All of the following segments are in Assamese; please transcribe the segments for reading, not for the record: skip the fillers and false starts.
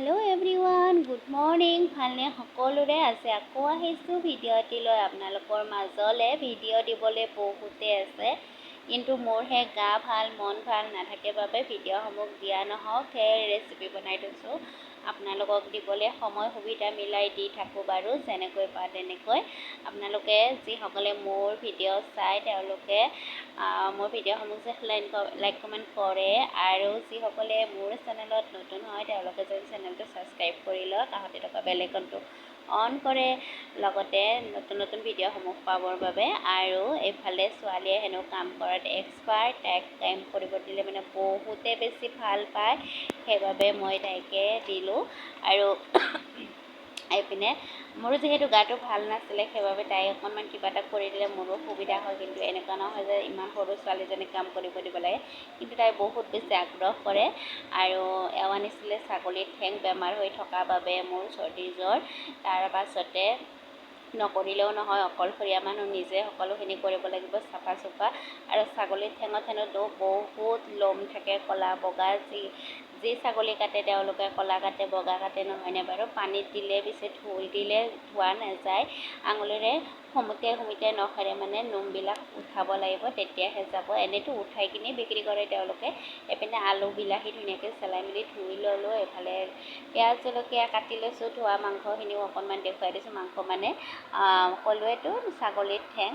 हेलो एवरीवन गुड मॉर्निंग भालने सकलोरे आज आको आहिছোঁ ভিডিঅ' এটি লৈ আপোনালোকৰ মাজলে ভিডিঅ' দিবলৈ বহুতে আছে কিন্তু মোৰ হে গা ভাল মন ভাল নাথাকে বাবে ভিডিঅ'সমূহ দিয়া নহওক সেই ৰেচিপি বনাই থৈছোঁ আপোনালোকক দিবলৈ সময় সুবিধা মিলাই দি থাকোঁ বাৰু যেনেকৈ পায় তেনেকৈ আপোনালোকে যিসকলে মোৰ ভিডিঅ' চাই তেওঁলোকে মোৰ ভিডিঅ'সমূহ যে লাইক কমেণ্ট কৰে আৰু যিসকলে মোৰ চেনেলত নতুন হয় তেওঁলোকে যদি চেনেলটো ছাবস্ক্ৰাইব কৰি লয় কাষতে থকা বেল আইকনটো অন কৰে লগতে নতুন নতুন ভিডিঅ'সমূহ পাবৰ বাবে আৰু এইফালে ছোৱালীয়ে হেনো কাম কৰাত এক্সপাৰ্ট তাইক কাম কৰিব দিলে মানে বহুতে বেছি ভাল পায় সেইবাবে মই তাইকে দিলোঁ আৰু এইপিনে মোৰো যিহেতু গাটো ভাল নাছিলে সেইবাবে তাই অকণমান কিবা এটা কৰি দিলে মোৰো সুবিধা হয় কিন্তু এনেকুৱা নহয় যে ইমান সৰু ছোৱালীজনীক কাম কৰিব দিব লাগে কিন্তু তাই বহুত বেছি আগ্ৰহ কৰে আৰু এওঁ আনিছিলে ছাগলীৰ ঠেং বেমাৰ হৈ থকা বাবে মোৰ চৰ্দি জ্বৰ তাৰ পাছতে নকৰিলেও নহয় অকলশৰীয়া মানুহ নিজে সকলোখিনি কৰিব লাগিব চাফা চুফা আৰু ছাগলীৰ ঠেঙত হেনো বহুত লোম থাকে কলা বগা যি ছাগলী কাটে তেওঁলোকে কলা কাটে বগা কাটে নহয়নে বাৰু পানীত দিলে পিছে ধুই দিলে ধোৱা নাযায় আঙুলিৰে সুমিতে নখেৰে মানে নোমবিলাক উঠাব লাগিব তেতিয়াহে যাব এনেতো উঠাই কিনি বিক্ৰী কৰে তেওঁলোকে এপিনে আলু বিলাহী ধুনীয়াকৈ চেলাই মেলি ধুই ল'লোঁ এইফালে পিঁয়াজ জলকীয়া কাটি লৈছোঁ ধোৱা মাংসখিনিও অকণমান দেখুৱাই দিছোঁ মাংস মানে ক'লোৱেতো ছাগলীৰ ঠেং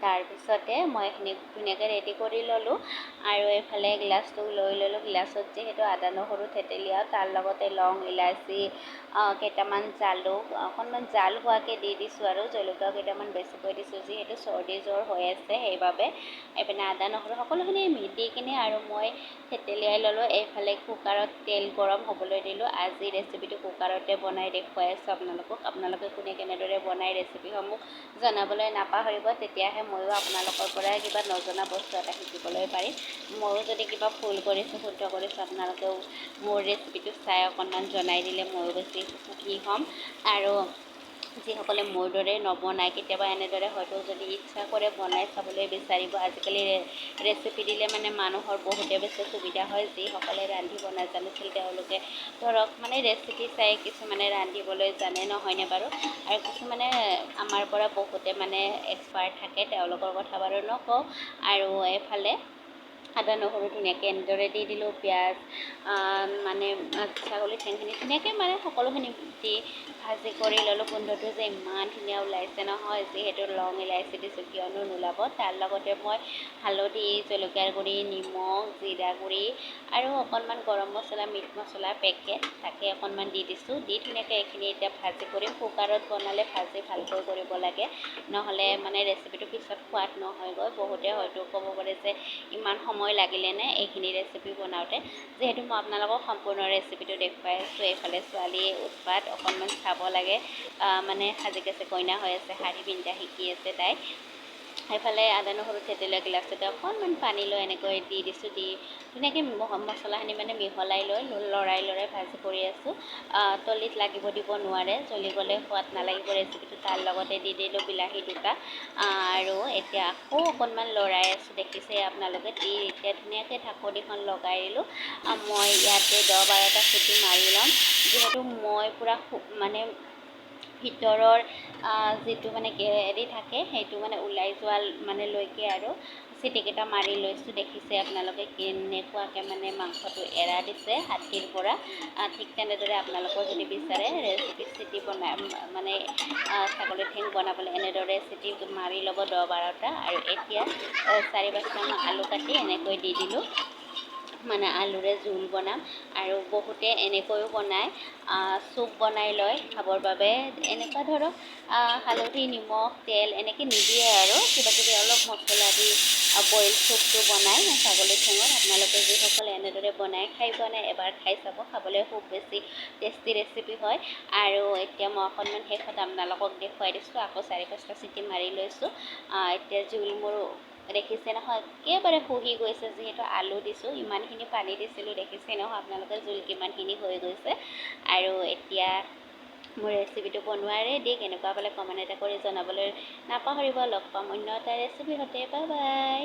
তাৰপিছতে মই এইখিনি ধুনীয়াকৈ ৰেডি কৰি ল'লোঁ আৰু এইফালে গিলাচটো লৈ ল'লোঁ গিলাচত যিহেতু আদা নহৰু থেতেলিয়াও তাৰ লগতে লং ইলাচি কেইটামান জালুক অকণমান জাল হোৱাকৈ দি দিছোঁ আৰু জলকীয়াও কেইটামান বেছিকৈ দিছোঁ যিহেতু চৰ্দি জ্বৰ হৈ আছে সেইবাবে এইপিনে আদা নহৰু সকলোখিনি দি কিনে আৰু মই থেতেলিয়াই ল'লোঁ এইফালে কুকাৰত তেল গৰম হ'বলৈ দিলোঁ আজি ৰেচিপিটো কুকাৰতে বনাই দেখুৱাই আছোঁ আপোনালোকে কোনে কেনেদৰে বনাই ৰেচিপিসমূহ জনাবলৈ নাপাহৰিব তেতিয়াহে ময়ো আপোনালোকৰ পৰা কিবা নজনা বস্তু এটা শিকিবলৈ পাৰিম ময়ো যদি কিবা ভুল কৰিছোঁ শুদ্ধ কৰিছোঁ আপোনালোকেও মোৰ ৰেচিপিটো চাই অকণমান জনাই দিলে ময়ো বেছি সুখী হ'ম আৰু যিসকলে মোৰ দৰে নবনায় কেতিয়াবা এনেদৰে হয়তো যদি ইচ্ছা কৰে বনাই চাবলৈ বিচাৰিব আজিকালি ৰেচিপি দিলে মানে মানুহৰ বহুতে বেছি সুবিধা হয় যিসকলে ৰান্ধিব নাজানিছিল তেওঁলোকে ধৰক মানে ৰেচিপি চাই কিছুমানে ৰান্ধিবলৈ জানে নহয়নে বাৰু আৰু কিছুমানে আমাৰ পৰা বহুতে মানে এক্সপাৰ্ট থাকে তেওঁলোকৰ কথা বাৰু নকওঁ আৰু এইফালে আদা নহৰু ধুনীয়াকৈ এনেদৰে দি দিলোঁ পিঁয়াজ মানে ছাগলীৰ ঠেংখিনি ধুনীয়াকৈ মানে সকলোখিনি দি ভাজি কৰি ল'লোঁ গোন্ধটো যে ইমান ধুনীয়া ওলাইছে নহয় যিহেতু লং ইলাচি দিছোঁ কিয়নো নোলাব তাৰ লগতে মই হালধি জলকীয়াৰ গুড়ি নিমখ জিৰা গুড়ি আৰু অকণমান গৰম মছলা মিট মছলাৰ পেকেট তাকে অকণমান দি দিছোঁ দি ধুনীয়াকৈ এইখিনি এতিয়া ভাজি কৰিম কুকাৰত বনালে ভাজি ভালকৈ কৰিব লাগে নহ'লে মানে ৰেচিপিটো পিছত সোৱাদ নহয়গৈ বহুতে হয়তো ক'ব পাৰে যে ইমান সময় লাগিলেনে এইখিনি ৰেচিপি বনাওঁতে যিহেতু মই আপোনালোকক সম্পূৰ্ণ ৰেচিপিটো দেখুৱাই আছোঁ এইফালে ছোৱালীয়ে উৎপাত অকণমান চাব লাগে মানে সাজি কাচি কইনা হৈ আছে শাৰী পিন্ধা শিকি আছে তাই এইফালে আদা নহৰু থেতেলীয়া গিলাচতে অকণমান পানী লৈ এনেকৈ দি দিছোঁ দি ধুনীয়াকৈ মছলাখিনি মানে মিহলাই লৈ লৰাই ভাজি কৰি আছোঁ তলিত লাগিব দিব নোৱাৰে জ্বলি গ'লে সোৱাদ নালাগিব ৰেচিপিটো তাৰ লগতে দি দিলোঁ বিলাহী দুটা আৰু এতিয়া আকৌ অকণমান লৰাই আছোঁ দেখিছে আপোনালোকে দি এতিয়া ধুনীয়াকৈ ঢাকনিখন লগাই দিলোঁ মই ইয়াতে 10-12টা চিটি মাৰি ল'ম যিহেতু মই পূৰা মানে ভিতৰৰ যিটো মানে হেৰি থাকে সেইটো মানে ওলাই যোৱা মানে লৈকে আৰু চিটিকেইটা মাৰি লৈছোঁ দেখিছে আপোনালোকে কেনেকুৱাকৈ মানে মাংসটো এৰা দিছে হাতীৰ পৰা ঠিক তেনেদৰে আপোনালোকৰ যদি বিচাৰে ৰেচিপি চিটি বনাই মানে ছাগলীৰ ঠেং বনাবলৈ এনেদৰে চিটি মাৰি ল'ব 10-12টা আৰু এতিয়া 4-5টামান আলু কাটি এনেকৈ দি দিলোঁ মানে আলুৰে জোল বনাম আৰু বহুতে এনেকৈও বনায় চুপ বনাই লয় খাবৰ বাবে এনেকুৱা ধৰক হালধি নিমখ তেল এনেকৈ নিদিয়ে আৰু কিবাকিবি অলপ মছলা দি বইল চুপটো বনাই ছাগলীৰ ঠেঙত আপোনালোকে যিসকলে এনেদৰে বনাই খাই পোৱা নাই এবাৰ খাই চাব খাবলৈ খুব বেছি টেষ্টি ৰেচিপি হয় আৰু এতিয়া মই অকণমান শেষত আপোনালোকক দেখুৱাই দিছোঁ আকৌ 4-5টা চিটি মাৰি লৈছোঁ এতিয়া জোল মোৰ দেখিছে নহয় একেবাৰে শুহি গৈছে যিহেতু আলু দিছোঁ ইমানখিনি পানী দিছিলোঁ দেখিছে নহয় আপোনালোকে জোল কিমানখিনি হৈ গৈছে আৰু এতিয়া মোৰ ৰেচিপিটো বনোৱা ৰেডি কেনেকুৱা পালে কমেণ্ট এটা কৰি জনাবলৈ নাপাহৰিব লগ পাম অন্য এটা ৰেচিপিৰ সৈতে বাই বাই